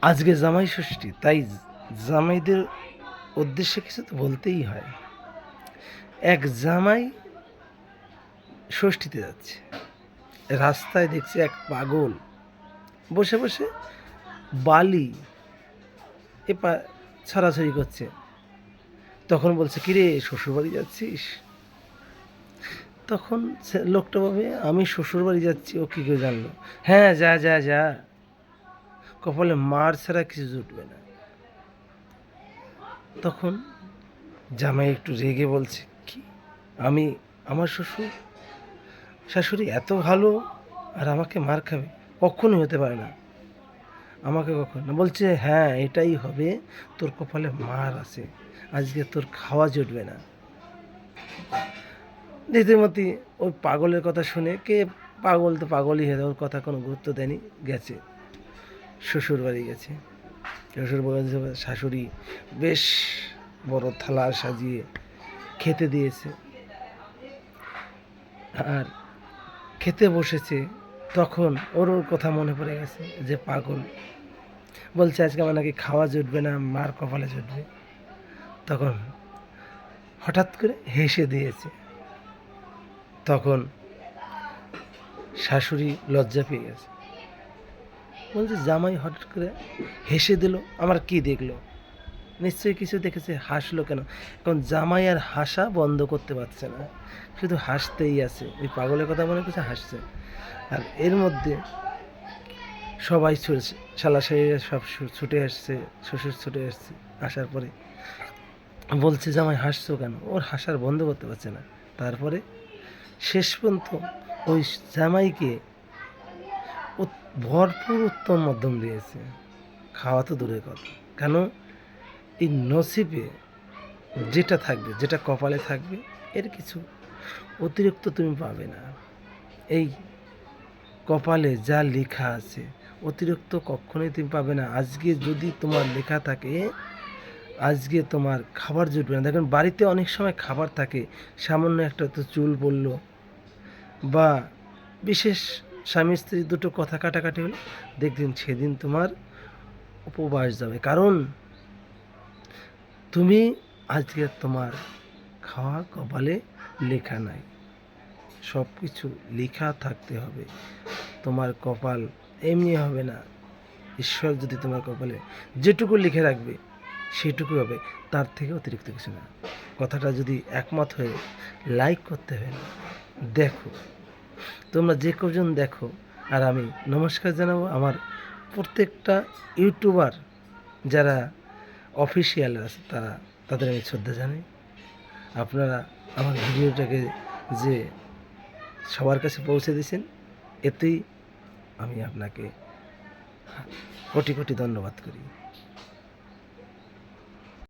আজকে জামাই ষষ্ঠী, তাই জামাইদের উদ্দেশ্যে কিছু তো বলতেই হয়। এক জামাই ষষ্ঠীতে যাচ্ছে, রাস্তায় দেখছে এক পাগল বসে বসে বালি ছড়াছড়ি করছে। তখন বলছে, কিরে শ্বশুরবাড়ি যাচ্ছিস? তখন লোকটা ভাবে আমি শ্বশুরবাড়ি যাচ্ছি, ও কী করে জানলো? হ্যাঁ, যা যা যা, কপালে মার ছাড়া কিছু জুটবে না। তখন জামাই একটু রেগে বলছে, কি আমি, আমার শাশুড়ি এত ভালো আর আমাকে মার খাবে? কখনোই হতে পারে না, আমাকে কখনো না। বলছে, হ্যাঁ এটাই হবে, তোর কপালে মার আছে, আজকে তোর খাওয়া জুটবে না। রীতিমতি ওই পাগলের কথা শুনে, কে পাগল তো পাগলই হয়ে, ওর কথা কোনো গুরুত্ব দেয়নি, গেছে শ্বশুর বাড়ি গেছে। শ্বশুর বাড়ি শাশুড়ি বেশ বড় থালা সাজিয়ে খেতে দিয়েছে, আর খেতে বসেছে। তখন ওর কথা মনে পড়ে গেছে যে পাগল বলছে আজকে আমার নাকি খাওয়া জুটবে না, মার কপালে জুটবে। তখন হঠাৎ করে হেসে দিয়েছে। তখন শাশুড়ি লজ্জা পেয়ে গেছে, বলছে জামাই হঠাৎ করে হেসে দিল, আমার কি দেখলো? নিশ্চয়ই কিছু দেখেছে, হাসলো কেন? এখন জামাই আর হাসা বন্ধ করতে পারছে না, শুধু হাসতেই আছে। ওই পাগলের কথা মনে করছে, হাসছে। আর এর মধ্যে সবাই শালাশাড়িরা সব ছুটে আসছে, শ্বশুর ছুটে আসছে। আসার পরে বলছে, জামাই হাসছো কেন? ওর হাসার বন্ধ করতে পারছে না। তারপরে শেষ পর্যন্ত ওই জামাইকে ভরপুর উত্তম মধ্যম দিয়েছে, খাওয়া তো দূরের কথা। কেন? এই নসিবে যেটা থাকবে, যেটা কপালে থাকবে, এর কিছু অতিরিক্ত তুমি পাবে না। এই কপালে যা লেখা আছে অতিরিক্ত কখনোই তুমি পাবে না। আজকে যদি তোমার লেখা থাকে আজকে তোমার খাবার জুটবে না। দেখুন, বাড়িতে অনেক সময় খাবার থাকে, সামান্য একটা তো চুল পড়লো বা বিশেষ স্বামী স্ত্রী দুটো কথা কাটাকাটি হলো, দেখবেন সেদিন তোমার উপবাস যাবে। কারণ তুমি আজকে তোমার খাওয়া কপালে লেখা নাই। সব কিছু লেখা থাকতে হবে। তোমার কপাল এমনি হবে না। ঈশ্বর যদি তোমার কপালে যেটুকু লিখে রাখবে সেটুকু হবে, তার থেকে অতিরিক্ত কিছু না। কথাটা যদি একমত হয়ে লাইক করতে হবে না। দেখো, তোমরা যে কজন দেখো, আর আমি নমস্কার জানাবো আমার প্রত্যেকটা ইউটিউবার যারা অফিসিয়াল আছে, তাদের আমি শ্রদ্ধা জানাই। আপনারা আমার ভিডিওটাকে যে সবার কাছে পৌঁছে দিয়েছেন, এতেই আমি আপনাকে কোটি কোটি ধন্যবাদ করি।